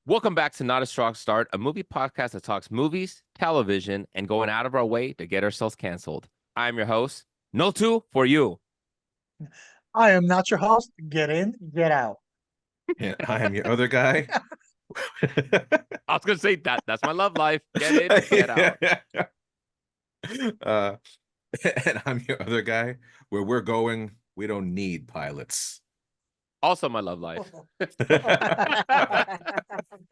Welcome back to Not a Strong Start, a movie podcast that talks movies, television, and going out of our way to get ourselves canceled. I'm your host, No Two for you. I am not your host. Get in, get out. And I am your other guy. I was gonna say that's my love life. Get in, get out. uh, and I'm your other guy. Where we're going, we don't need pilots. Also my love life.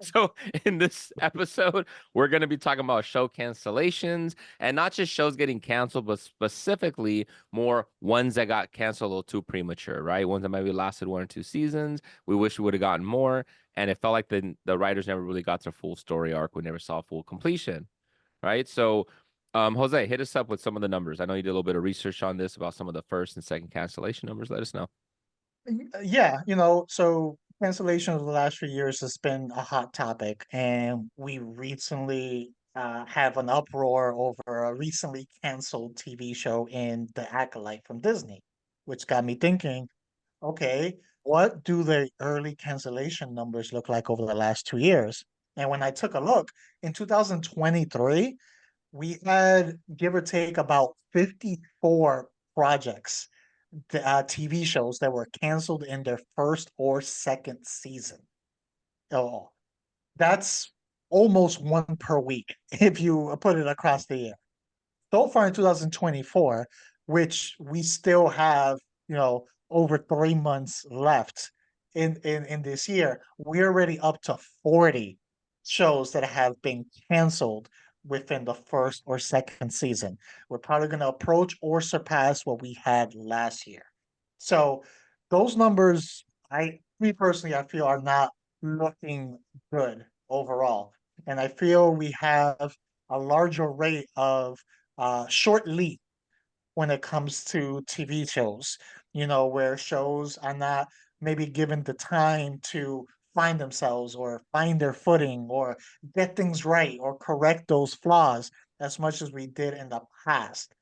So in this episode, we're going to be talking about show cancellations and not just shows getting canceled, but specifically more ones that got canceled a little too premature, right? Ones that maybe lasted 1 or 2 seasons. We wish we would have gotten more. And it felt like the writers never really got their full story arc. We never saw full completion, right? So Jose, hit us up with some of the numbers. I know you did a little bit of research on this about some of the first and second cancellation numbers. Let us know. Yeah, so cancellation of the last few years has been a hot topic, and we recently have an uproar over a recently canceled TV show in The Acolyte from Disney, which got me thinking, okay, what do the early cancellation numbers look like over the last 2 years? And when I took a look, in 2023, we had give or take about 54 projects, TV shows that were canceled in their first or second season. Oh, that's almost one per week if you put it across the year. So far in 2024, which we still have, over 3 months left in this year, we're already up to 40 shows that have been canceled within the first or second season. We're probably going to approach or surpass what we had last year. So those numbers, me personally, I feel are not looking good overall. And I feel we have a larger rate of short lead when it comes to TV shows, where shows are not maybe given the time to find themselves or find their footing or get things right or correct those flaws as much as we did in the past.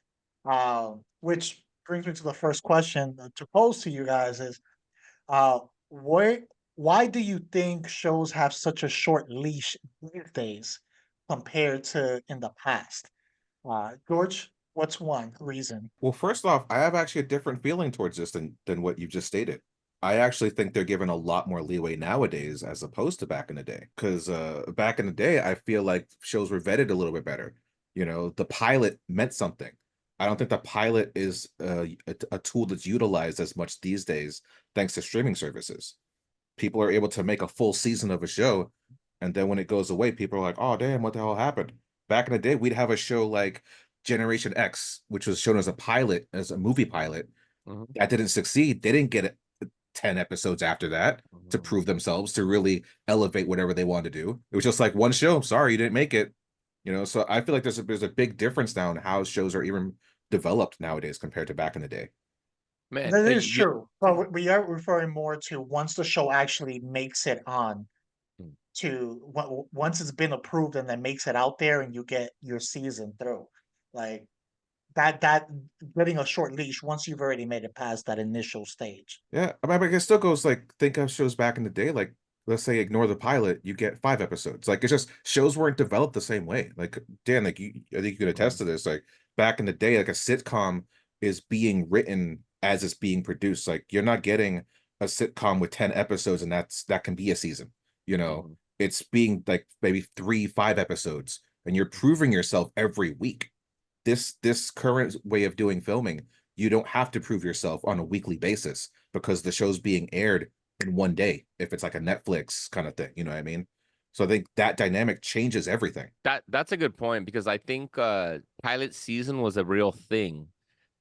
Which brings me to the first question to pose to you guys is, uh, why, why do you think shows have such a short leash these days compared to in the past? George, what's one reason? Well, first off, I have actually a different feeling towards this than what you just stated. I actually think they're given a lot more leeway nowadays as opposed to back in the day. Because back in the day, I feel like shows were vetted a little bit better. The pilot meant something. I don't think the pilot is a tool that's utilized as much these days, thanks to streaming services. People are able to make a full season of a show, and then when it goes away, people are like, "Oh, damn, what the hell happened?" Back in the day, we'd have a show like Generation X, which was shown as a pilot, as a movie pilot, that didn't succeed. They didn't get 10 episodes after that to prove themselves, to really elevate whatever they wanted to do. It was just like one show. Sorry, you didn't make it. So I feel like there's a big difference now in how shows are even developed nowadays compared to back in the day. Man, That is true, but we are referring more to once the show actually makes it on to once it's been approved and then makes it out there and you get your season through. Like that getting a short leash once you've already made it past that initial stage. Yeah, I mean, it still goes like, think of shows back in the day, like let's say ignore the pilot, you get 5 episodes. Like it's just shows weren't developed the same way. Like Dan, like I think you could attest to this. Like back in the day, like a sitcom is being written as it's being produced. Like you're not getting a sitcom with 10 episodes and that can be a season. It's being like maybe 3, 5 episodes, and you're proving yourself every week. This current way of doing filming, you don't have to prove yourself on a weekly basis because the show's being aired in one day if it's like a Netflix kind of thing, you know what I mean? So I think that dynamic changes everything. That's a good point because I think pilot season was a real thing,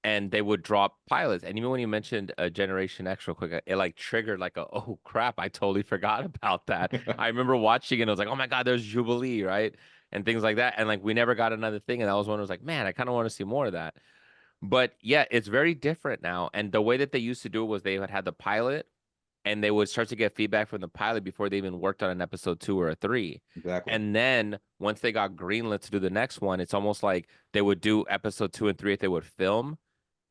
and they would drop pilots. And even when you mentioned Generation X real quick, it like triggered like oh crap, I totally forgot about that. I remember watching it, and I was like, oh my God, there's Jubilee, right? And things like that. And like we never got another thing. And that was when I was like, man, I kind of want to see more of that. But yeah, it's very different now. And the way that they used to do it was they would have the pilot and they would start to get feedback from the pilot before they even worked on an episode 2 or a 3. Exactly. And then once they got greenlit to do the next one, it's almost like they would do episode 2 and 3 if they would film,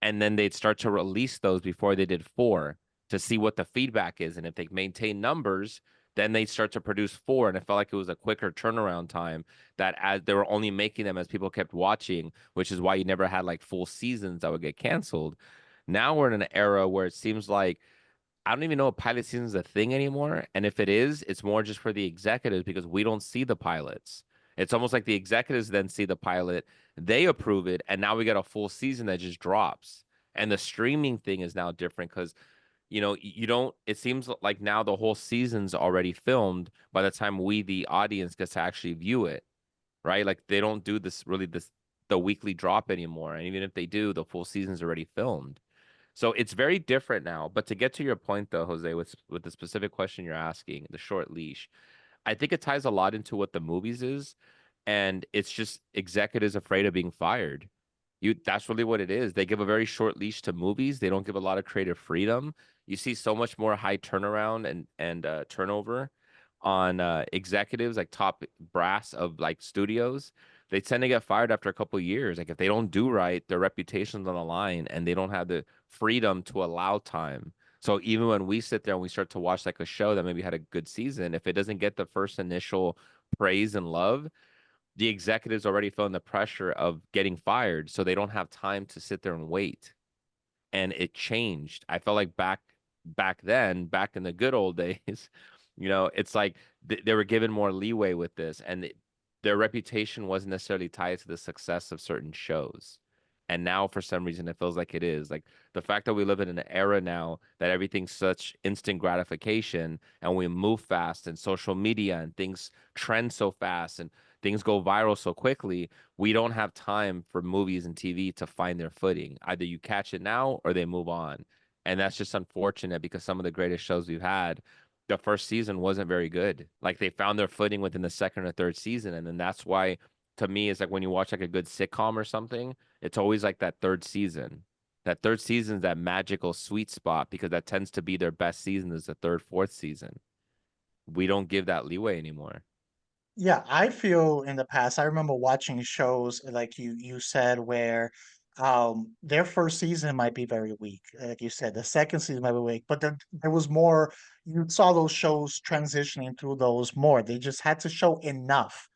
and then they'd start to release those before they did 4 to see what the feedback is. And if they maintain numbers, Then they start to produce 4, and it felt like it was a quicker turnaround time that as they were only making them as people kept watching, which is why you never had like full seasons that would get canceled. Now we're in an era where it seems like I don't even know if pilot season is a thing anymore. And if it is, it's more just for the executives because we don't see the pilots. It's almost like the executives then see the pilot, they approve it, and now we get a full season that just drops. And the streaming thing is now different because, you don't, it seems like now the whole season's already filmed by the time we, the audience, gets to actually view it, right? Like they don't do the weekly drop anymore. And even if they do, the full season's already filmed. So it's very different now. But to get to your point, though, Jose, with the specific question you're asking, the short leash, I think it ties a lot into what the movies is, and it's just executives afraid of being fired. That's really what it is. They give a very short leash to movies. They don't give a lot of creative freedom. You see so much more high turnaround and turnover on executives, like top brass of like studios. They tend to get fired after a couple of years. Like if they don't do right, their reputation's on the line, and they don't have the freedom to allow time. So even when we sit there and we start to watch like a show that maybe had a good season, if it doesn't get the first initial praise and love, the executives already feeling the pressure of getting fired, so they don't have time to sit there and wait. And it changed. I felt like back then, back in the good old days, it's like they were given more leeway with this, and their reputation wasn't necessarily tied to the success of certain shows. And now, for some reason, it feels like it is. Like the fact that we live in an era now that everything's such instant gratification and we move fast and social media and things trend so fast and things go viral so quickly, we don't have time for movies and TV to find their footing. Either you catch it now or they move on. And that's just unfortunate because some of the greatest shows we've had, the first season wasn't very good. Like they found their footing within the second or third season. And then that's why, to me, it's like when you watch like a good sitcom or something, it's always like that third season. That third season is that magical sweet spot because that tends to be their best season is the third, fourth season. We don't give that leeway anymore. Yeah, I feel in the past, I remember watching shows like you said where their first season might be very weak. Like you said, the second season might be weak, but there was more, you saw those shows transitioning through those more. They just had to show enough.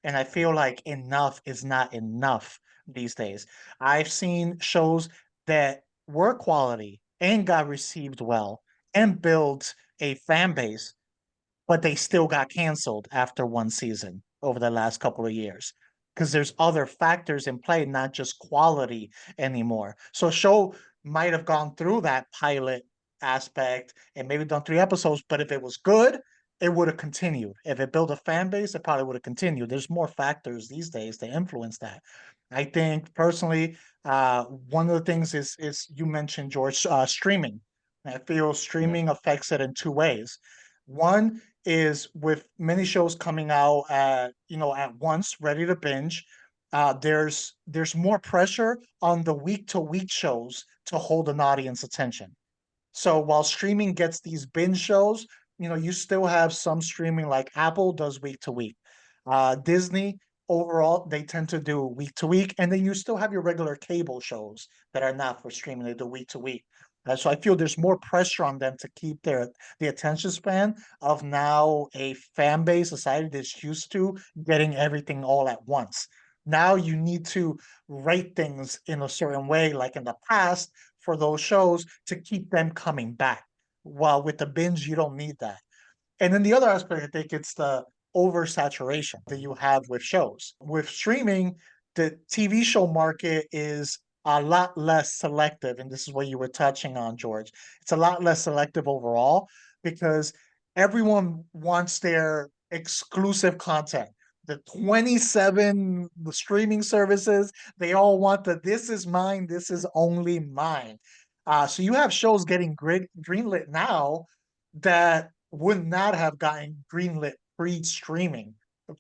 And I feel like enough is not enough these days. I've seen shows that were quality and got received well and built a fan base, but they still got canceled after one season over the last couple of years because there's other factors in play, not just quality anymore. So a show might have gone through that pilot aspect and maybe done 3 episodes, but if it was good, it would have continued. If it built a fan base, it probably would have continued. There's more factors these days to influence that. I think personally, one of the things is you mentioned, George, streaming. I feel Yeah. streaming affects it in 2 ways. One is with many shows coming out at once, ready to binge. There's more pressure on the week to week shows to hold an audience attention. So while streaming gets these binge shows, you still have some streaming like Apple does week to week. Disney overall, they tend to do week to week, and then you still have your regular cable shows that are not for streaming. They do week to week. So I feel there's more pressure on them to keep the attention span of now a fan base society that's used to getting everything all at once. Now you need to rate things in a certain way, like in the past, for those shows to keep them coming back. While with the binge, you don't need that. And then the other aspect, I think it's the oversaturation that you have with shows. With streaming, the TV show market is a lot less selective. And this is what you were touching on, George. It's a lot less selective overall because everyone wants their exclusive content. The 27 the streaming services, they all want this is mine, this is only mine. So you have shows getting greenlit now that would not have gotten greenlit pre-streaming.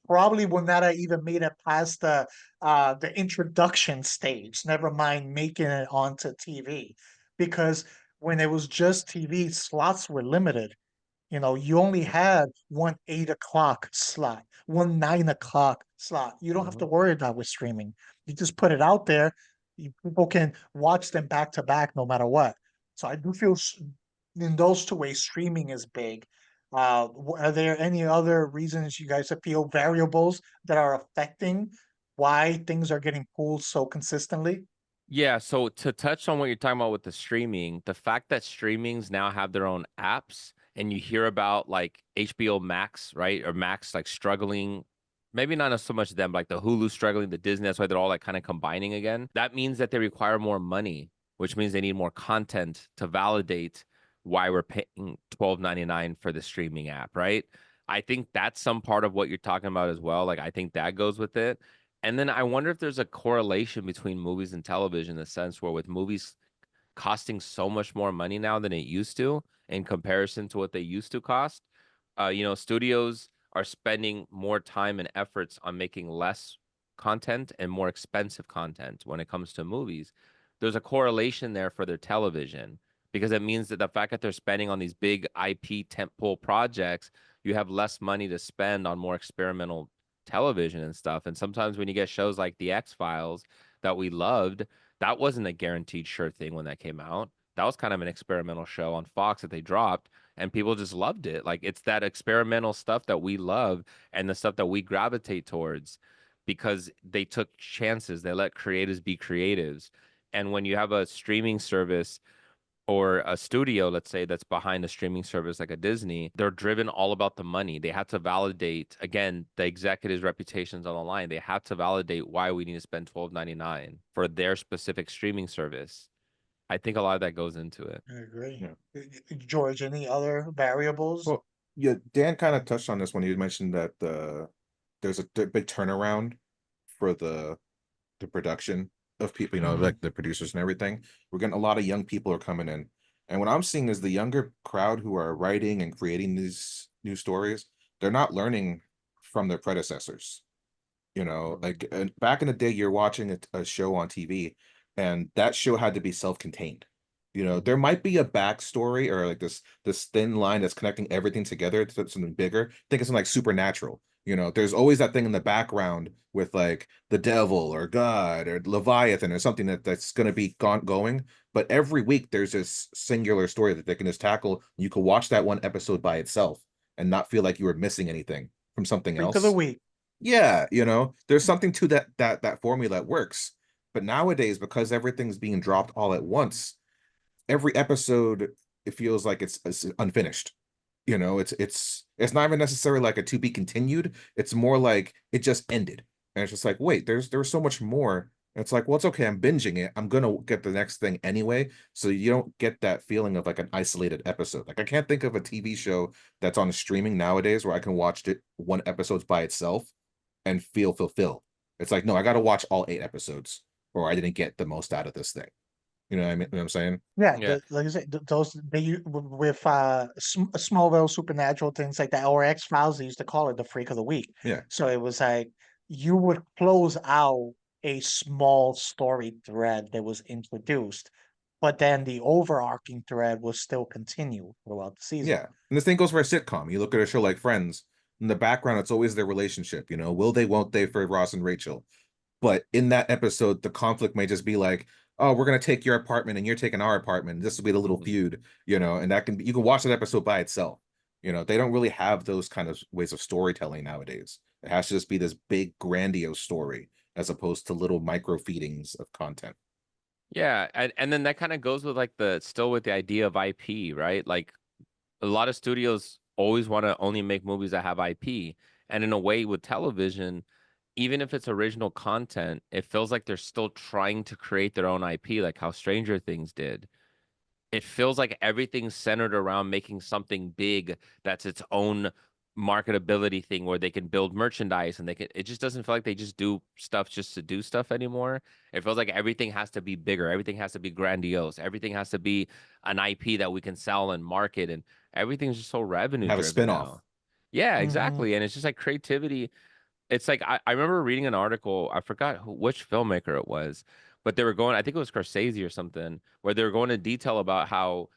Probably would not have even made it past the introduction stage, never mind making it onto TV. Because when it was just TV, slots were limited. You only had one 8 o'clock slot, one 9 o'clock slot. You don't have to Mhm. worry about with streaming. You just put it out there. People can watch them back to back no matter what. So I do feel in those 2 ways, streaming is big. Are there any other reasons you guys feel variables that are affecting why things are getting pulled so consistently? Yeah, so to touch on what you're talking about with the streaming, the fact that streamings now have their own apps and you hear about like HBO Max, right? Or Max like struggling, maybe not so much them, but like the Hulu struggling, the Disney, that's why they're all like kind of combining again. That means that they require more money, which means they need more content to validate why we're paying $12.99 for the streaming app, right? I think that's some part of what you're talking about as well. Like I think that goes with it. And then I wonder if there's a correlation between movies and television in the sense where with movies costing so much more money now than it used to in comparison to what they used to cost, studios are spending more time and efforts on making less content and more expensive content when it comes to movies. There's a correlation there for their television because it means that the fact that they're spending on these big IP tentpole projects, you have less money to spend on more experimental television and stuff. And sometimes when you get shows like The X-Files that we loved, that wasn't a guaranteed sure thing when that came out. That was kind of an experimental show on Fox that they dropped, and people just loved it. Like it's that experimental stuff that we love and the stuff that we gravitate towards because they took chances. They let creators be creatives. And when you have a streaming service or a studio, let's say, that's behind a streaming service like a Disney, they're driven all about the money. They have to validate, again, the executives' reputations on the line. They have to validate why we need to spend $12.99 for their specific streaming service. I think a lot of that goes into it. I agree. Yeah. George, any other variables? Well, yeah, Dan kind of touched on this when he mentioned that there's a big turnaround for the production of people, like the producers and everything. We're getting a lot of young people are coming in. And what I'm seeing is the younger crowd who are writing and creating these new stories, they're not learning from their predecessors. Like back in the day, you're watching a show on TV, and that show had to be self-contained. There might be a backstory or like this thin line that's connecting everything together to something bigger. Think of something like Supernatural. There's always that thing in the background with like the devil or God or Leviathan or something that's going to be going. But every week there's this singular story that they can just tackle. You could watch that one episode by itself and not feel like you were missing anything from something Freak of the else. week. Yeah, there's something to that formula that works. But nowadays, because everything's being dropped all at once, every episode it feels like it's unfinished. It's not even necessarily like a to be continued. It's more like it just ended. And it's just like, wait, there's so much more. And it's like, well, it's okay, I'm binging it. I'm gonna get the next thing anyway. So you don't get that feeling of like an isolated episode. Like I can't think of a TV show that's on streaming nowadays where I can watch it one episode by itself and feel fulfilled. It's like, no, I got to watch all 8 episodes, or I didn't get the most out of this thing. You know what I mean? You know what I'm saying? Yeah, Yeah. like I said, those with Smallville, Supernatural, things like that, or X-Files, they used to call it the Freak of the Week. Yeah. So it was like you would close out a small story thread that was introduced, but then the overarching thread will still continue throughout the season. Yeah. And this thing goes for a sitcom. You look at a show like Friends, in the background, it's always their relationship. Will they, won't they for Ross and Rachel? But in that episode, the conflict may just be like, oh, we're gonna take your apartment and you're taking our apartment. This will be the little feud, and you can watch that episode by itself. They don't really have those kind of ways of storytelling nowadays. It has to just be this big, grandiose story as opposed to little micro feedings of content. Yeah, and then that kind of goes with like with the idea of IP, right? Like a lot of studios always want to only make movies that have IP. And in a way with television, even if it's original content, it feels like they're still trying to create their own IP, like how Stranger Things did. It feels like everything's centered around making something big that's its own marketability thing where they can build merchandise and it just doesn't feel like they just do stuff just to do stuff anymore. It feels like everything has to be bigger, everything has to be grandiose, everything has to be an IP that we can sell and market, and everything's just so revenue Have a driven spinoff. now. Yeah, Hmm. exactly. And it's just like creativity. It's like I remember reading an article, I forgot which filmmaker it was, but they were going, I think it was Scorsese or something, where they were going into detail about how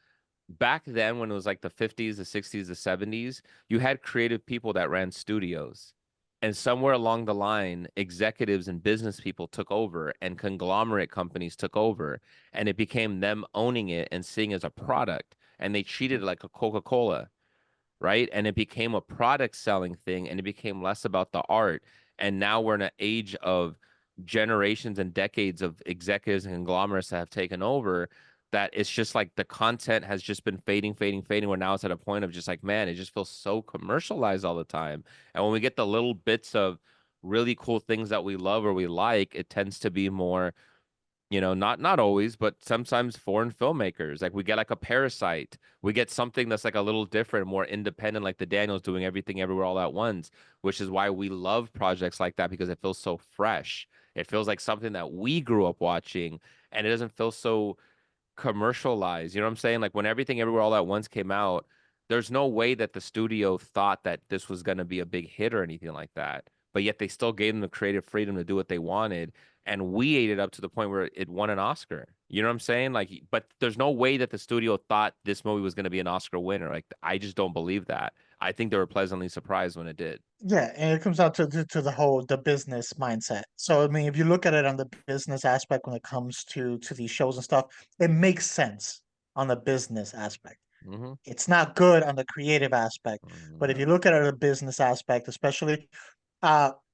back then when it was like the 50s, the 60s, the 70s, you had creative people that ran studios. And somewhere along the line, executives and business people took over and conglomerate companies took over, and it became them owning it and seeing it as a product. And they treated it like a Coca-Cola, right? And it became a product selling thing, and it became less about the art. And now we're in an age of generations and decades of executives and conglomerates that have taken over, that it's just like the content has just been fading, fading, fading, where now it's at a point of just like, man, it just feels so commercialized all the time. And when we get the little bits of really cool things that we love or we like, it tends to be more, not always, but sometimes foreign filmmakers. Like we get like a Parasite. We get something that's like a little different, more independent, like the Daniels doing everything everywhere all at once, which is why we love projects like that, because it feels so fresh. It feels like something that we grew up watching, and it doesn't feel so commercialized. You know what I'm saying? Like when everything everywhere all at once came out, there's no way that the studio thought that this was going to be a big hit or anything like that. But yet they still gave them the creative freedom to do what they wanted. And we ate it up to the point where it won an Oscar. You know what I'm saying? Like, but there's no way that the studio thought this movie was going to be an Oscar winner. Like, I just don't believe that. I think they were pleasantly surprised when it did. Yeah, and it comes out to the business mindset. So I mean, if you look at it on the business aspect when it comes to these shows and stuff, it makes sense on the business aspect. Hmm. It's not good on the creative aspect, but if you No. look at it on the business aspect, especially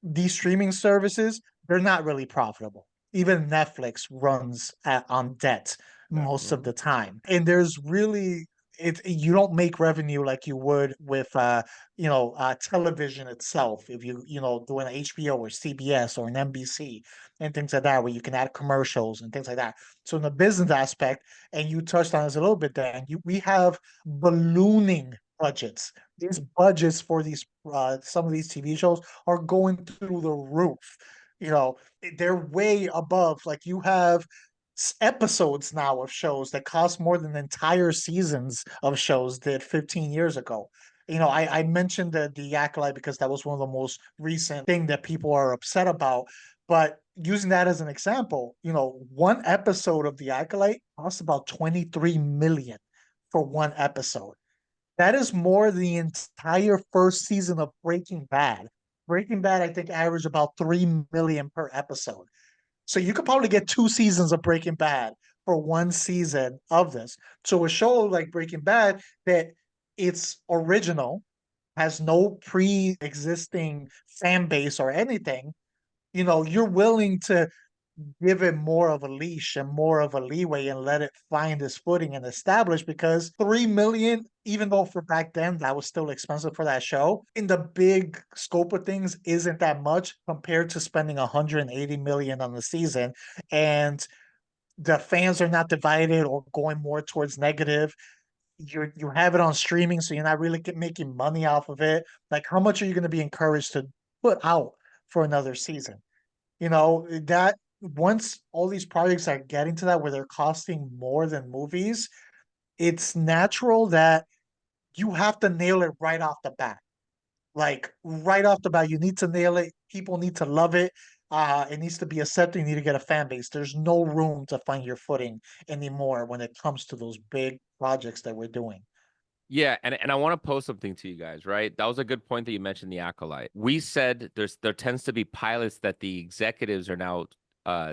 these streaming services, they're not really profitable. Even Netflix runs on debt Yeah. most of Hmm. the time. And there's really you don't make revenue like you would with television itself. If do an HBO or CBS or an NBC and things like that, where you can add commercials and things like that. So in the business aspect, and you touched on this a little bit, Dan, we have ballooning budgets. These budgets for these some of these TV shows are going through the roof. They're way above. Like you have episodes now of shows that cost more than entire seasons of shows did 15 years ago. I mentioned the Acolyte because that was one of the most recent thing that people are upset about. But using that as an example, one episode of the Acolyte costs about 23 million for one episode. That is more than the entire first season of Breaking Bad. Breaking Bad, I think, averaged about 3 million per episode. So you could probably get 2 seasons of Breaking Bad for one season of this. So a show like Breaking Bad that it's original, has no pre-existing fan base or anything, you're willing to give it more of a leash and more of a leeway and let it find its footing and establish, because 3 million, even though for back then that was still expensive for that show, in the big scope of things isn't that much compared to spending 180 million on the season. And the fans are not divided or going more towards negative. You have it on streaming, so you're not really making money off of it. Like, how much are you going to be encouraged to put out for another season? That once all these projects are getting to that where they're costing more than movies, it's natural that you have to nail it right off the bat. Like right off the bat, you need to nail it. People need to love it. It needs to be accepted. You need to get a fan base. There's no room to find your footing anymore when it comes to those big projects that we're doing. Yeah, and I want to post something to you guys, right? That was a good point that you mentioned the Acolyte. We said there tends to be pilots that the executives are now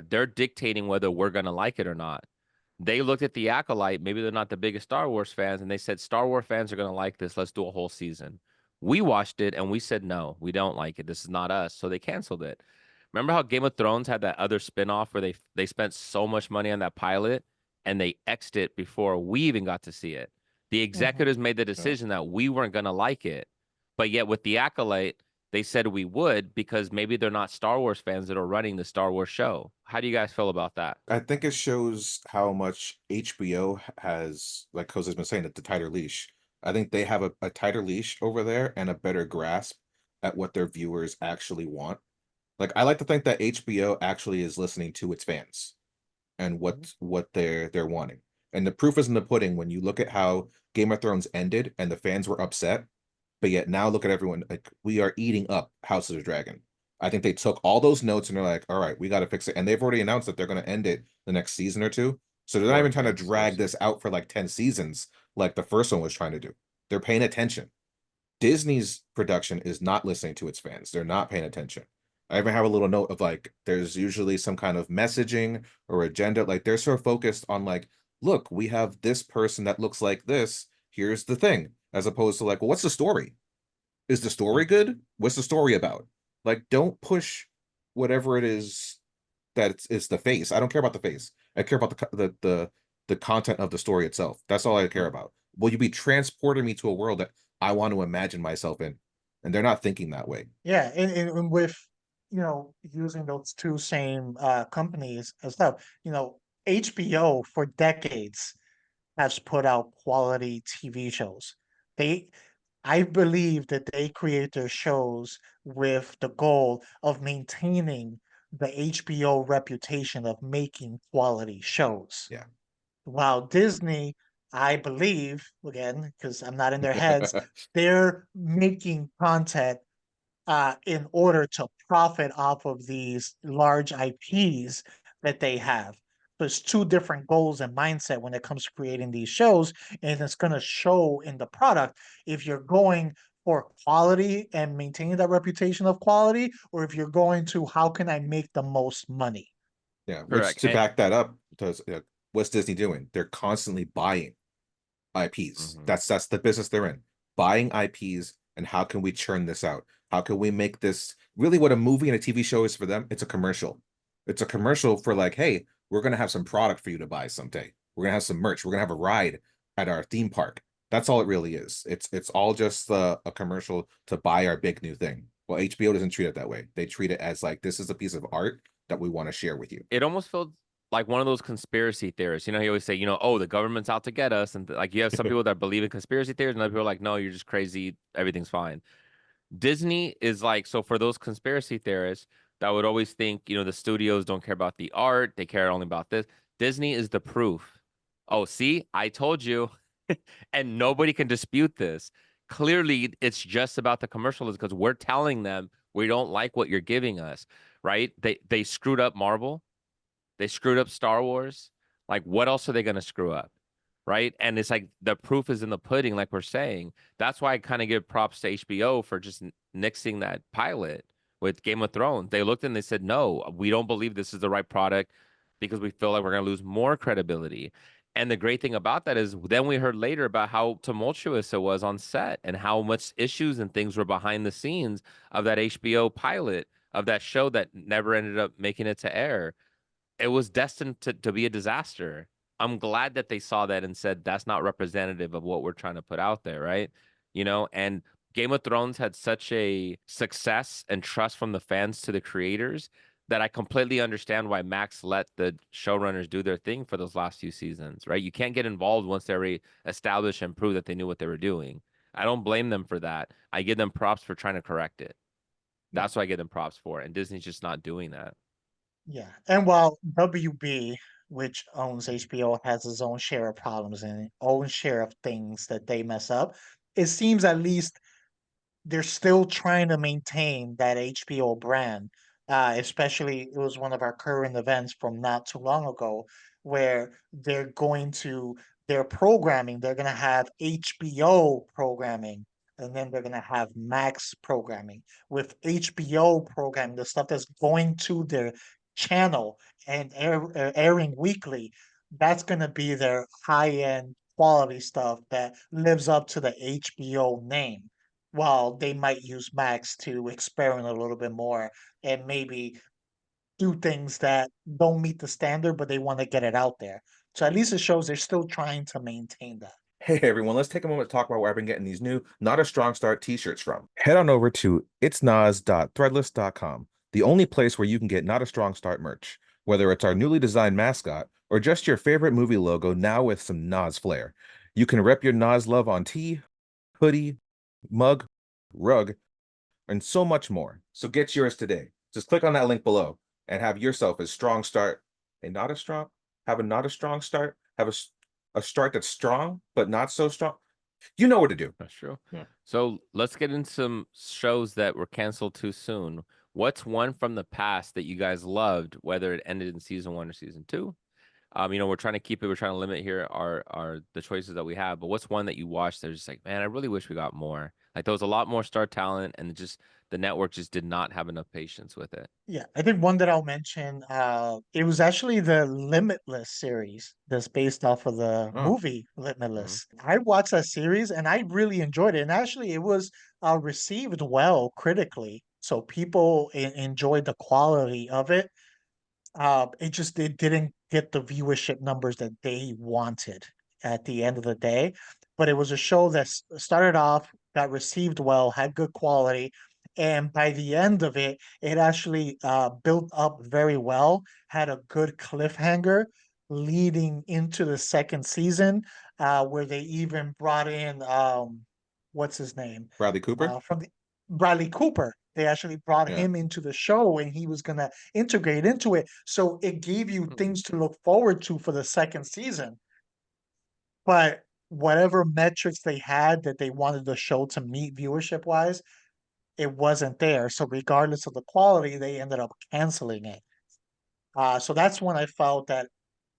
they're dictating whether we're gonna like it or not. They looked at the Acolyte, maybe they're not the biggest Star Wars fans, and they said Star Wars fans are gonna like this. Let's do a whole season. We watched it and we said no, we don't like it. This is not us. So they canceled it. Remember how Game of Thrones had that other spinoff where they spent so much money on that pilot and they X'd it before we even got to see it. The Mhm. executives made the Yeah. decision that we weren't going to like it. But yet with the Acolyte, they said we would because maybe they're not Star Wars fans that are running the Star Wars show. How do you guys feel about that? I think it shows how much HBO has, like Jose's been saying, the tighter leash. I think they have a tighter leash over there and a better grasp at what their viewers actually want. Like I like to think that HBO actually is listening to its fans and Mhm. what they're wanting. And the proof is in the pudding when you look at how Game of Thrones ended and the fans were upset, but yet now look at everyone, like we are eating up House of the Dragon. I think they took all those notes and they're like, all right, we got to fix it. And they've already announced that they're going to end it the next season or two. So they're not even trying to Yes, drag yes. this out for like 10 seasons like the first one was trying to do. They're paying attention. Disney's production is not listening to its fans. They're not paying attention. I even have a little note of like, there's usually some kind of messaging or agenda. Like they're so focused on like, look, we have this person that looks like this. Here's the thing. as opposed to like, well, what's the story? Is the story good? What's the story about? Like, don't push whatever it is that it's the face. I don't care about the face. I care about the content of the story itself. That's all I care about. Will you be transporting me to a world that I want to imagine myself in? And they're not thinking that way. Yeah, and with using those two same companies and stuff, HBO for decades has put out quality TV shows. They, I believe that they create their shows with the goal of maintaining the HBO reputation of making quality shows. Yeah. While Disney, I believe, again, because I'm not in their heads, they're making content in order to profit off of these large IPs that they have. There's two different goals and mindset when it comes to creating these shows, and it's going to show in the product if you're going for quality and maintaining that reputation of quality, or if you're going to how can I make the most money. Yeah, which Correct. to back that up, because what's Disney doing? They're constantly buying IPs. Mhm. That's the business they're in. Buying IPs, and how can we churn this out? How can we make this really what a movie and a TV show is for them? It's a commercial. It's a commercial for like, hey, we're gonna have some product for you to buy someday. We're gonna have some merch. We're gonna have a ride at our theme park. That's all it really is. It's all just a commercial to buy our big new thing. Well, HBO doesn't treat it that way. They treat it as like this is a piece of art that we want to share with you. It almost felt like one of those conspiracy theorists. You always say, oh, the government's out to get us. And like you have some people that believe in conspiracy theories, and other people are like, no, you're just crazy. Everything's fine. Disney is like, so for those conspiracy theorists that would always think, the studios don't care about the art, they care only about this. Disney is the proof. Oh, see, I told you. And nobody can dispute this. Clearly, it's just about the commercials because we're telling them we don't like what you're giving us, right? They screwed up Marvel. They screwed up Star Wars. Like, what else are they going to screw up? Right. And it's like the proof is in the pudding, like we're saying. That's why I kind of give props to HBO for just nixing that pilot with Game of Thrones. They looked and they said, no, we don't believe this is the right product because we feel like we're going to lose more credibility. And the great thing about that is then we heard later about how tumultuous it was on set and how much issues and things were behind the scenes of that HBO pilot of that show that never ended up making it to air. It was destined to be a disaster. I'm glad that they saw that and said that's not representative of what we're trying to put out there, right? And Game of Thrones had such a success and trust from the fans to the creators that I completely understand why Max let the showrunners do their thing for those last few seasons, right? You can't get involved once they already established and prove that they knew what they were doing. I don't blame them for that. I give them props for trying to correct it. That's what I give them props for. And Disney's just not doing that. Yeah, and while WB, which owns HBO, has its own share of problems and own share of things that they mess up, it seems at least they're still trying to maintain that HBO brand. Especially, it was one of our current events from not too long ago, where their programming, they're going to have HBO programming, and then they're going to have Max programming. With HBO programming, the stuff that's going to their channel and airing weekly, that's going to be their high end quality stuff that lives up to the HBO name, while they might use Max to experiment a little bit more and maybe do things that don't meet the standard, but they want to get it out there. So at least it shows they're still trying to maintain that. Hey everyone, let's take a moment to talk about where I've been getting these new Not a Strong Start t-shirts from. Head on over to itsnas.threadless.com, the only place where you can get Not a Strong Start merch, whether it's our newly designed mascot or just your favorite movie logo now with some Nas flair. You can rep your Nas love on tee, hoodie, mug, rug, and so much more. So get yours today. Just click on that link below and have yourself a strong start. And not a strong, have a not a strong start, have a start that's strong, but not so strong. You know what to do. That's true. Yeah. So let's get into some shows that were canceled too soon. What's one from the past that you guys loved, whether it ended in season 1 or season 2? We're trying to keep it, we're trying to limit here our the choices that we have. But what's one that you watched that's just like, man, I really wish we got more. Like there was a lot more star talent, and just the network just did not have enough patience with it. Yeah, I think one that I'll mention, it was actually the Limitless series that's based off of the Oh, movie Mhm. Limitless. I watched that series and I really enjoyed it. And actually, it was received well critically. So people enjoyed the quality of it. It didn't get the viewership numbers that they wanted at the end of the day. But it was a show that started off, got received well, had good quality, and by the end of it, it actually built up very well, had a good cliffhanger leading into the second season, where they even brought in what's his name? Bradley Cooper. From the Bradley Cooper. They actually brought Yeah. him into the show and he was gonna integrate into it. So it gave you Mm. things to look forward to for the second season. But whatever metrics they had that they wanted the show to meet viewership wise, it wasn't there. So regardless of the quality, they ended up canceling it. So that's when I felt that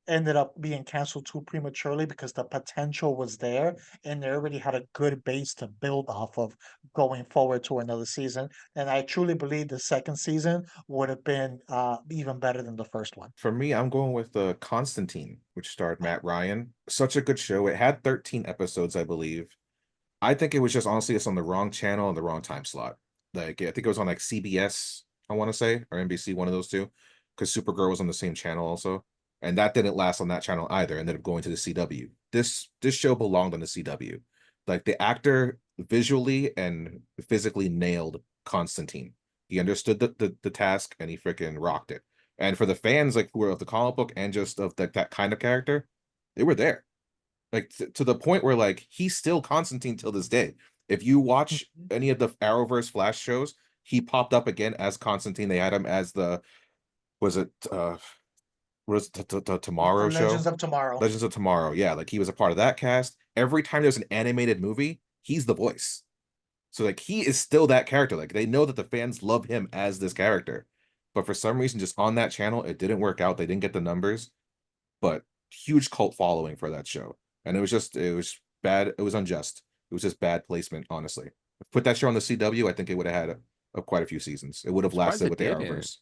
ended up being canceled too prematurely because the potential was there and they already had a good base to build off of going forward to another season. And I truly believe the second season would have been even better than the first one. For me, I'm going with Constantine, which starred Matt Ryan. Such a good show. It had 13 episodes, I believe. I think it was just honestly it's on the wrong channel and the wrong time slot. Like I think it was on like CBS, I want to say, or NBC, one of those two, because Supergirl was on the same channel also, and that didn't last on that channel either. Ended up going to the CW. This show belonged on the CW. Like the actor visually and physically nailed Constantine. He understood the task and he freaking rocked it. And for the fans like who were of the comic book and just of that kind of character, they were there like to the point where like he's still Constantine till this day. If you watch Mhm. any of the Arrowverse Flash shows, he popped up again as Constantine. They had him as the was it was the Tomorrow Legends show, of Tomorrow. Legends of Tomorrow. Yeah, like he was a part of that cast. Every time there's an animated movie, he's the voice. So like he is still that character. Like they know that the fans love him as this character, but for some reason, just on that channel, it didn't work out. They didn't get the numbers, but huge cult following for that show. And it was bad. It was unjust. It was just bad placement, honestly. Put that show on the CW, I think it would have had quite a few seasons. It would I'm have surprised lasted it with the didn't. Arrowverse.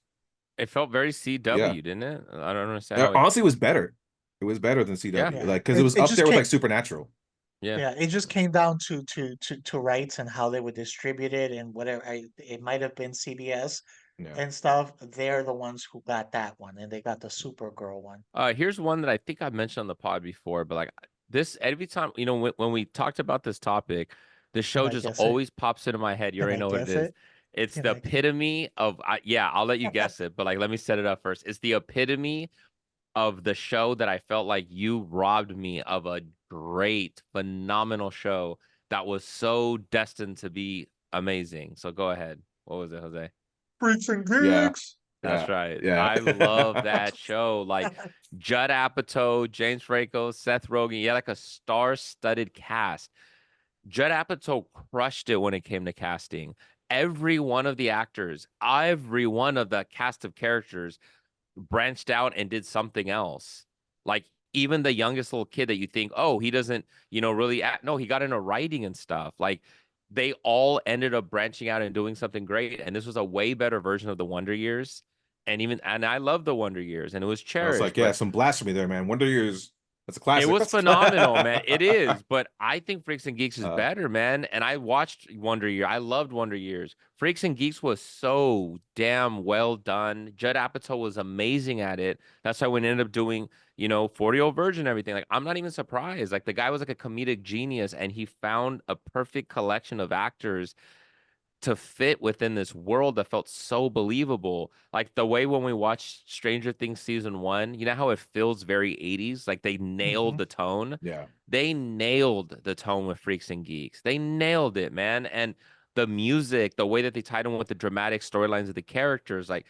It felt very Yeah. CW, didn't it? I don't understand how it. Honestly, it was better. It was better than Yeah, CW. Yeah. Like, because it was It up just there with came like Supernatural. yeah. yeah, it just came down to rights and how they would distribute it and whatever it might have been CBS Yeah. and stuff. They're the ones who got that one and they got the Supergirl one. Here's one that I think I mentioned on the pod before, but like this every time, when we talked about this topic, the Can show I just guess it? always pops into my head. You Can already I know what it guess is. it? It's Can the I epitome of, yeah, I'll let you guess it, but like, let me set it up first. It's the epitome of the show that I felt like you robbed me of a great, phenomenal show that was so destined to be amazing. So go ahead. What was it, Jose? Freaks and Yeah. Geeks? That's Yeah. right. Yeah. I love that show. Like Judd Apatow, James Franco, Seth Rogen. Yeah, like a star-studded cast. Judd Apatow crushed it when it came to casting. Every one of the actors, every one of the cast of characters branched out and did something else. Like even the youngest little kid that you think, oh, he doesn't, really act. No, he got into writing and stuff. Like they all ended up branching out and doing something great. And this was a way better version of the Wonder Years. And I love the Wonder Years and it was I was cherished, like, yeah, but some blasphemy there, man. Wonder Years. That's a it classic. was phenomenal, man. It is, but I think Freaks and Geeks is uh, better, man. And I watched Wonder Year. I loved Wonder Years. Freaks and Geeks was so damn well done. Judd Apatow was amazing at it. That's why we ended up doing, 40-year-old virgin and everything. Like, I'm not even surprised. Like, the guy was like a comedic genius, and he found a perfect collection of actors to fit within this world that felt so believable. Like the way when we watched Stranger Things season one, you know how it feels very 80s? Like they nailed Mhm. the tone. yeah. They nailed the tone with Freaks and Geeks. They nailed it, man. And the music, the way that they tied in with the dramatic storylines of the characters, like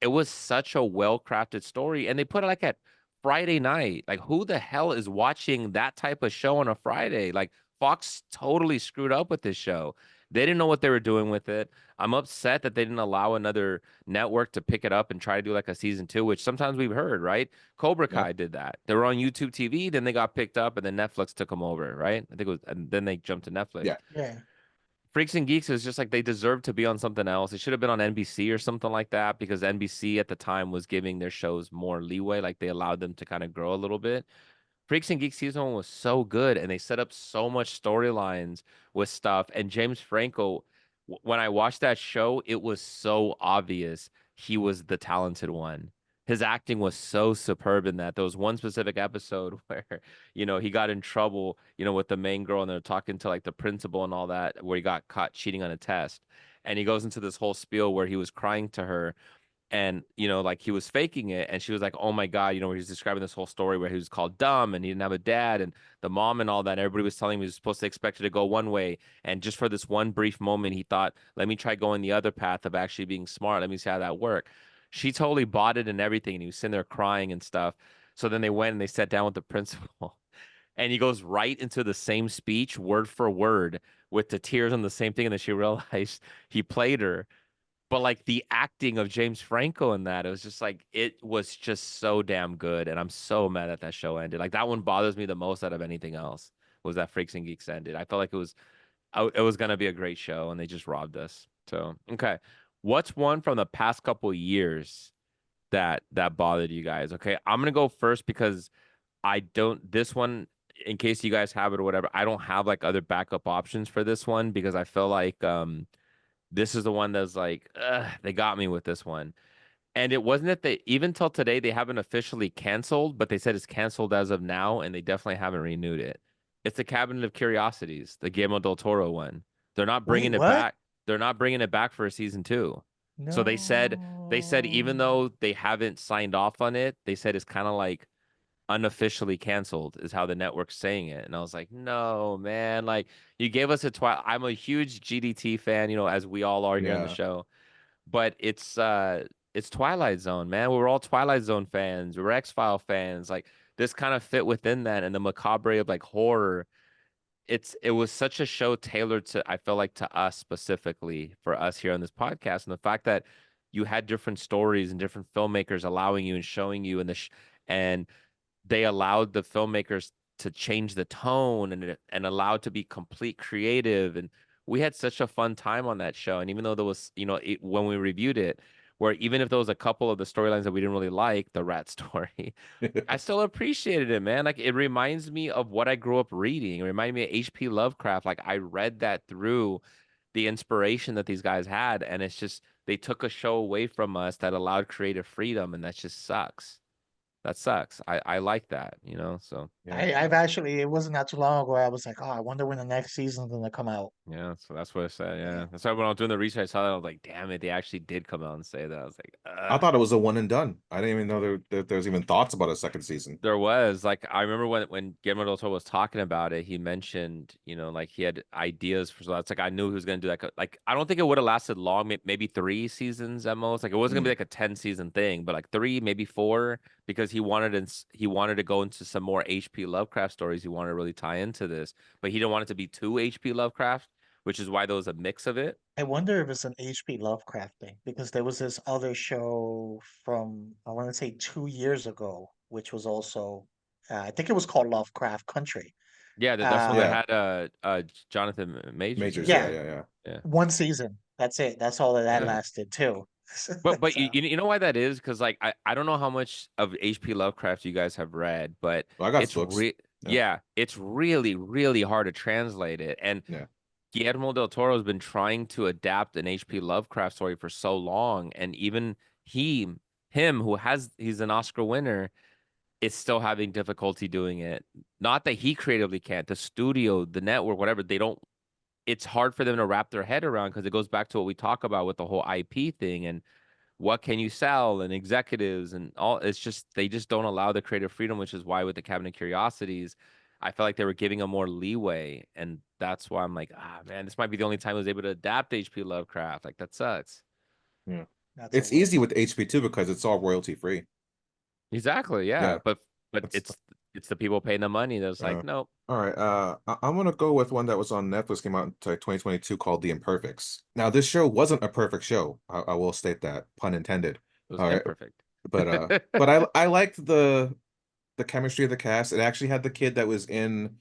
it was such a well-crafted story. And they put it like at Friday night. Like who the hell is watching that type of show on a Friday? Like Fox totally screwed up with this show. They didn't know what they were doing with it. I'm upset that they didn't allow another network to pick it up and try to do like a season two, which sometimes we've heard, right? Cobra Yep. Kai did that. They were on YouTube TV, then they got picked up, and then Netflix took them over, right? I think it was, and then they jumped to Netflix. Yeah. Yeah. Freaks and Geeks is just like they deserve to be on something else. It should have been on NBC or something like that because NBC at the time was giving their shows more leeway. Like they allowed them to kind of grow a little bit. Freaks and Geeks season 1 was so good, and they set up so much storylines with stuff. And James Franco, when I watched that show, it was so obvious he was the talented one. His acting was so superb in that. There was one specific episode where, he got in trouble, with the main girl, and they're talking to like the principal and all that, where he got caught cheating on a test. And he goes into this whole spiel where he was crying to her and like he was faking it, and she was like, oh my god, where he's describing this whole story where he was called dumb and he didn't have a dad and the mom and all that, and everybody was telling him he was supposed to expect it to go one way, and just for this one brief moment he thought, let me try going the other path of actually being smart, let me see how that worked. She totally bought it and everything, and he was sitting there crying and stuff. So then they went and they sat down with the principal and he goes right into the same speech word for word with the tears on the same thing, and then she realized he played her. But like the acting of James Franco in that, it was just like it was just so damn good, and I'm so mad that show ended. Like that one bothers me the most out of anything else. Was that Freaks and Geeks ended? I felt like it was gonna be a great show, and they just robbed us. So okay, what's one from the past couple years that bothered you guys? Okay, I'm gonna go first because I don't this one. In case you guys have it or whatever, I don't have like other backup options for this one because I feel like this is the one that's like, they got me with this one. And it wasn't that they, even till today, they haven't officially canceled, but they said it's canceled as of now, and they definitely haven't renewed it. It's the Cabinet of Curiosities, the Guillermo del Toro one. They're not Wait, bringing it what? back. They're not bringing it back for a season 2. So they said even No. though they haven't signed off on it, they said it's kind of like unofficially canceled is how the network's saying it. And I was like, no, man, like you gave us a twilight. I'm a huge GDT fan, as we all are here on the Yeah. show. But it's Twilight Zone, man. We were all Twilight Zone fans. We were X-File fans. Like this kind of fit within that, and the macabre of like horror. It was such a show tailored to, I feel like, to us specifically, for us here on this podcast. And the fact that you had different stories and different filmmakers allowing you and showing you and they allowed the filmmakers to change the tone and allowed to be complete creative. And we had such a fun time on that show. And even though there was, when we reviewed it, where even if there was a couple of the storylines that we didn't really like, the rat story, I still appreciated it, man. Like it reminds me of what I grew up reading. It reminded me of H.P. Lovecraft. Like I read that through the inspiration that these guys had, and it's just they took a show away from us that allowed creative freedom, and that just sucks. That sucks. I like that, so Yeah. I've actually, it wasn't that too long ago. I was like, oh, I wonder when the next season's gonna come out. yeah, so that's what I said. Yeah. Yeah. That's why when I was doing the research, I saw that I was like, damn it, they actually did come out and say that. I was like, I thought it was a one and done. I didn't even know there's even thoughts about a second season. there was like I remember when Guillermo del Toro was talking about it, he mentioned, like he had ideas for so that's like I knew he was gonna do that. Like I don't think it would have lasted long, maybe 3 seasons at most. Like it wasn't gonna be Mm. like a 10 season thing, but like 3, maybe 4, because he wanted to go into some more HP Lovecraft stories. He wanted to really tie into this, but he didn't want it to be too HP Lovecraft, which is why there was a mix of it. I wonder if it's an H.P. Lovecraft thing because there was this other show from, I want to say 2 years ago, which was also, I think it was called Lovecraft Country. Yeah, that's when they Uh, Yeah. had Jonathan Majors in Majors. it. Yeah. yeah, Yeah. Yeah. Yeah. one season. That's it. That's all that Yeah. lasted too. But you So, you know why that is? Because like I don't know how much of H.P. Lovecraft you guys have read, but Well, I got it's books. Yeah. yeah, it's really, really hard to translate it. And Yeah. Guillermo del Toro has been trying to adapt an H.P. Lovecraft story for so long, and even he him he's an Oscar winner is still having difficulty doing it. Not that he creatively can't, the studio, the network, whatever, they don't it's hard for them to wrap their head around because it goes back to what we talk about with the whole IP thing and what can you sell and executives and all. It's just they just don't allow the creative freedom, which is why with the Cabinet of Curiosities, I felt like they were giving them more leeway, and that's why I'm like, man, this might be the only time I was able to adapt HP Lovecraft. Like that sucks. Yeah. that's a It's easy worry. with HP2 because it's all royalty free. Exactly, yeah, Yeah. but That's it's the people paying the money that's uh like, nope. all right. I'm gonna go with one that was on Netflix, came out in 2022, called The Imperfects. Now, this show wasn't a perfect show. I will state that, pun intended. It was All right, imperfect. but I liked the chemistry of the cast. It actually had the kid that was in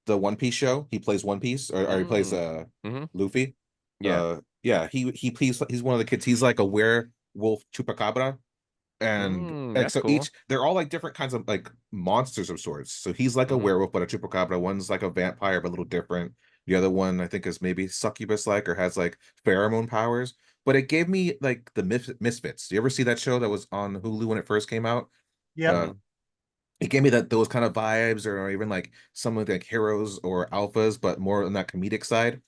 the One Piece show. He plays One Piece, or he plays Mm. Hmm. Luffy. Yeah. Yeah, he's one of the kids. He's like a werewolf chupacabra, and like That's so cool. each they're all like different kinds of like monsters of sorts. So he's like a Mm-hmm. werewolf, but a chupacabra. One's like a vampire, but a little different. The other one I think is maybe succubus like or has like pheromone powers. But it gave me like the Misfits. Do you ever see that show that was on Hulu when it first came out? Yep. Uh, it gave me that those kind of vibes, or even like some of like heroes or alphas, but more on that comedic side.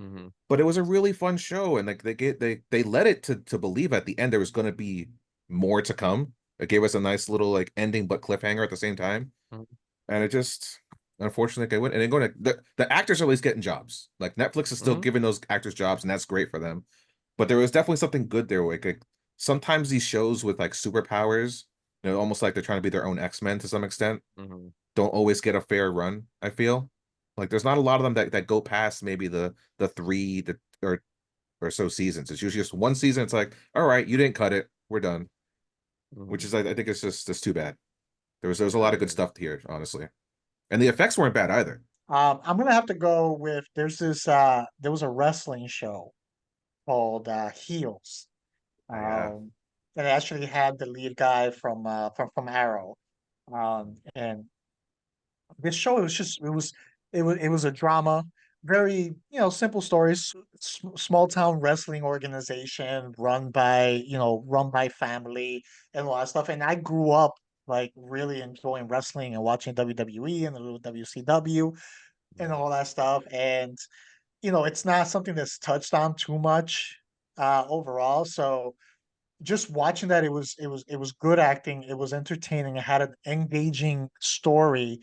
Mm-hmm. But it was a really fun show, and like they led it to believe at the end there was going to be more to come. It gave us a nice little like ending but cliffhanger at the same time, Mm-hmm. and it just unfortunately I went and then going to the actors are always getting jobs. Like Netflix is still Mm-hmm. giving those actors jobs, and that's great for them. But there was definitely something good there. Like sometimes these shows with like superpowers, almost like they're trying to be their own X-Men to some extent, Mm-hmm. don't always get a fair run. I feel like there's not a lot of them that go past maybe the three or so seasons. It's usually just one season. It's like, all right, you didn't cut it, we're done. Which Mm-hmm. is I think it's just too bad. There was a lot of good Exactly. stuff here, honestly, and the effects weren't bad either. I'm gonna have to go with there was a wrestling show called Heels. Yeah, And it actually had the lead guy from Arrow. And this show it was a drama, very simple stories, small town wrestling organization run by family and all that stuff. And I grew up like really enjoying wrestling and watching WWE and a little WCW and all that stuff. And it's not something that's touched on too much overall. So just watching that, it was good acting, it was entertaining, it had an engaging story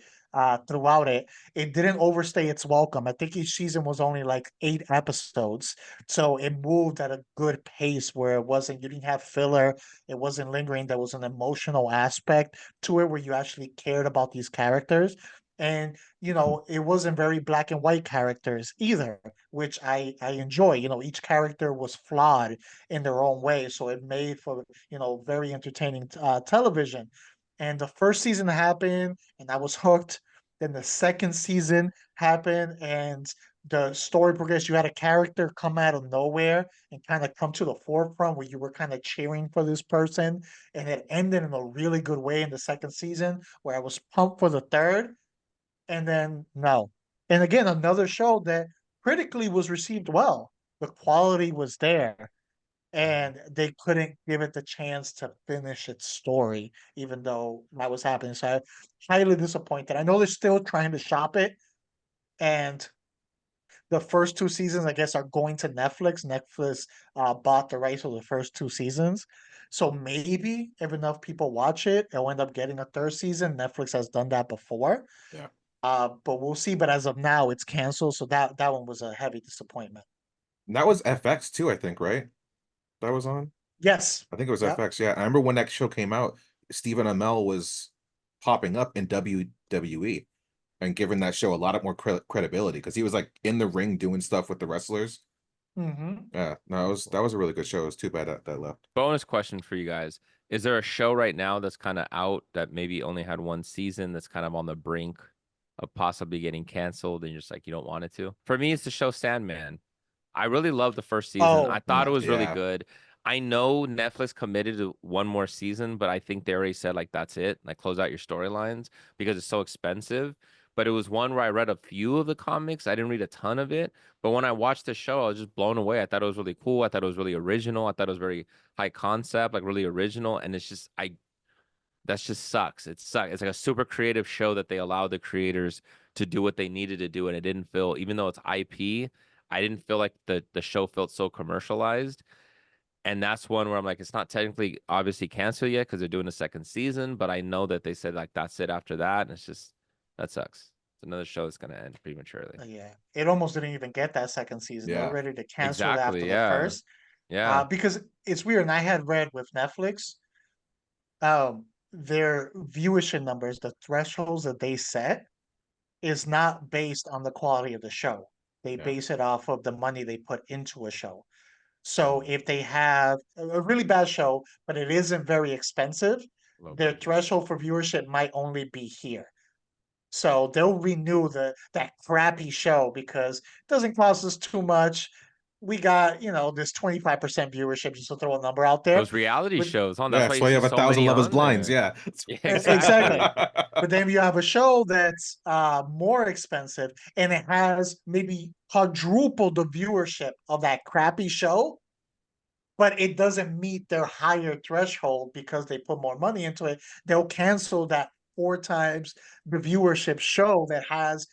throughout it. It didn't overstay its welcome. I think each season was only like 8 episodes, so it moved at a good pace where you didn't have filler, it wasn't lingering. There was an emotional aspect to it where you actually cared about these characters. And it wasn't very black and white characters either, which I enjoy. Each character was flawed in their own way. So it made for, very entertaining television. And the first season happened, and I was hooked. Then the second season happened, and the story progressed. You had a character come out of nowhere and kind of come to the forefront where you were kind of cheering for this person. And it ended in a really good way in the second season where I was pumped for the third. And then no. And again, another show that critically was received well. The quality was there, and they couldn't give it the chance to finish its story, even though that was happening. So I'm highly disappointed. I know they're still trying to shop it, and the first 2 seasons, I guess, are going to Netflix. Netflix bought the rights for the first 2 seasons. So maybe if enough people watch it, it'll end up getting a third season. Netflix has done that before. yeah. But we'll see. But as of now, it's canceled. So that one was a heavy disappointment. And that was FX too, I think, right? That was on. Yes. I think it was Yep. FX. Yeah, I remember when that show came out, Stephen Amell was popping up in WWE and giving that show a lot of more credibility because he was like in the ring doing stuff with the wrestlers. Hmm. Yeah, no, that was a really good show. It was too bad that left. Bonus question for you guys. Is there a show right now that's kind of out that maybe only had one season that's kind of on the brink of possibly getting canceled and you're just like you don't want it to? For me, it's the show Sandman. I really loved the first season. I Oh, thought it was really Yeah, good. I know Netflix committed to one more season, but I think they already said like that's it. Like close out your storylines because it's so expensive. But it was one where I read a few of the comics. I didn't read a ton of it. But when I watched the show, I was just blown away. I thought it was really cool. I thought it was really original. I thought it was very high concept, like really original. And it's just that just sucks. It sucks. It's like a super creative show that they allowed the creators to do what they needed to do, and it didn't feel, even though it's IP, I didn't feel like the show felt so commercialized. And that's one where I'm like, it's not technically obviously canceled yet because they're doing a second season, but I know that they said like that's it after that, and it's just that sucks. It's another show that's gonna end prematurely. yeah. It almost didn't even get that second season. They were yeah, ready to cancel it Exactly. after the Yeah. first. Yeah. Because it's weird. And I had read with Netflix, their viewership numbers, the thresholds that they set, is not based on the quality of the show. They yeah. base it off of the money they put into a show. So Mm, if they have a really bad show, but it isn't very expensive, Low their budget. threshold for viewership might only be here. So they'll renew that crappy show because it doesn't cost us too much. we got, this 25% viewership, just to throw a number out there. Those reality But shows, huh? Yeah, That's why that's you why you see have so 1,000 many Love Is on Blinds. there. Yeah. Yeah, exactly. exactly. But then you have a show that's more expensive and it has maybe quadruple the viewership of that crappy show, but it doesn't meet their higher threshold because they put more money into it. They'll cancel that 4 times the viewership show that has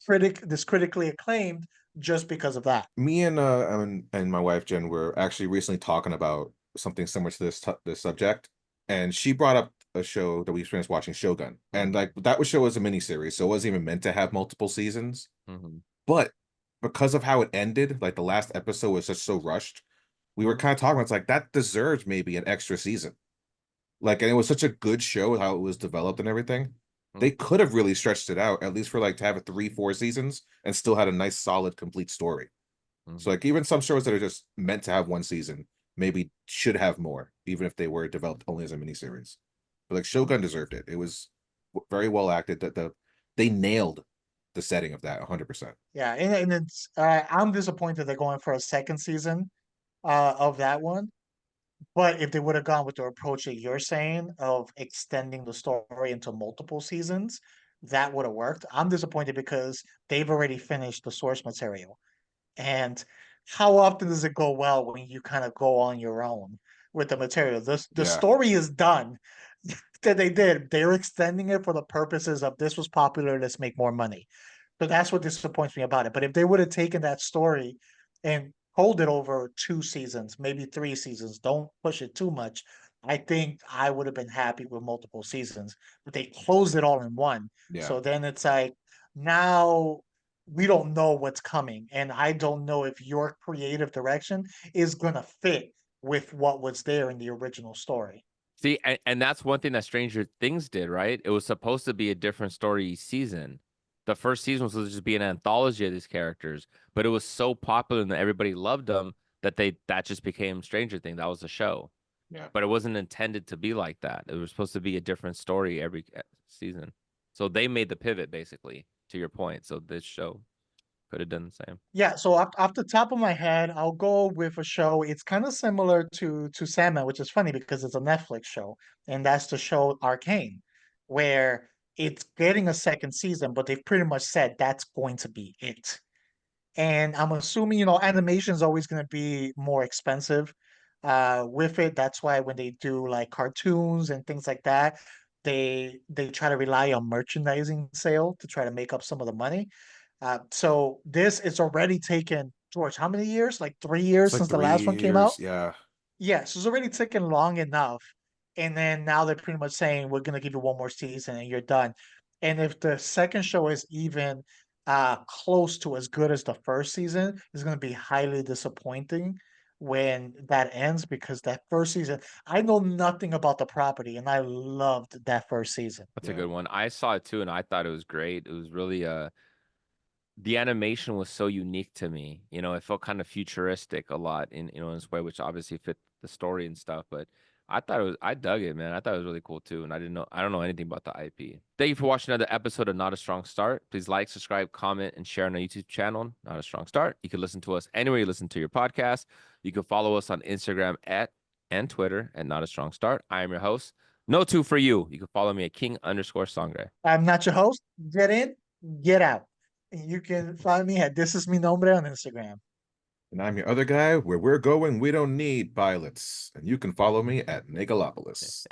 this critically acclaimed just because of that. Me and my wife Jen were actually recently talking about something similar to this subject, and she brought up a show that we experienced watching, Shogun, and like that show was a miniseries, so it wasn't even meant to have multiple seasons. Mm-hmm. But because of how it ended, like the last episode was just so rushed, we were kind of talking. It's like that deserves maybe an extra season. Like, and it was such a good show how it was developed and everything. They could have really stretched it out, at least for like to have it 3, 4 seasons and still had a nice, solid, complete story. Mm-hmm. So like even some shows that are just meant to have one season maybe should have more, even if they were developed only as a miniseries. But like Shogun deserved it. It was very well acted. That they nailed the setting of that 100%. Yeah, and it's I'm disappointed they're going for a second season of that one. But if they would have gone with the approach that you're saying of extending the story into multiple seasons, that would have worked. I'm disappointed because they've already finished the source material. And how often does it go well when you kind of go on your own with the material? The Yeah, story is done that they did. They're extending it for the purposes of this was popular, let's make more money. So that's what disappoints me about it. But if they would have taken that story and hold it over 2 seasons, maybe 3 seasons, don't push it too much. I think I would have been happy with multiple seasons, but they closed it all in one. yeah. So then it's like now we don't know what's coming. And I don't know if your creative direction is gonna fit with what was there in the original story. See, and that's one thing that Stranger Things did, right? It was supposed to be a different story each season. The first season was supposed to just be an anthology of these characters, but it was so popular and that everybody loved them that just became Stranger Things. That was the show. Yeah. But it wasn't intended to be like that. It was supposed to be a different story every season. So they made the pivot basically to your point. So this show could have done the same. Yeah, so off the top of my head, I'll go with a show. It's kind of similar to Sandman, which is funny because it's a Netflix show, and that's the show Arcane, where it's getting a second season, but they've pretty much said that's going to be it. And I'm assuming, animation is always going to be more expensive with it. That's why when they do like cartoons and things like that, they try to rely on merchandising sale to try to make up some of the money. So this it's already taken, George, how many years? Like 3 years It's like since the three last one came out? years. Yeah. Yes, it's already taken long enough. And then now they're pretty much saying we're gonna give you one more season and you're done. And if the second show is even close to as good as the first season, it's gonna be highly disappointing when that ends because that first season, I know nothing about the property and I loved that first season. That's a Yeah. good one. I saw it too, and I thought it was great. It was really the animation was so unique to me. It felt kind of futuristic a lot in this way, which obviously fit the story and stuff. But I dug it, man. I thought it was really cool too. And I don't know anything about the IP. Thank you for watching another episode of Not a Strong Start. Please like, subscribe, comment, and share on our YouTube channel, Not a Strong Start. You can listen to us anywhere you listen to your podcast. You can follow us on Instagram and Twitter at Not a Strong Start. I am your host. No two for you. You can follow me at King_Sangre. I'm not your host. Get in, get out. And you can find me at This Is Mi Nombre on Instagram. And I'm your other guy. Where we're going, we don't need pilots. And you can follow me at Megalopolis.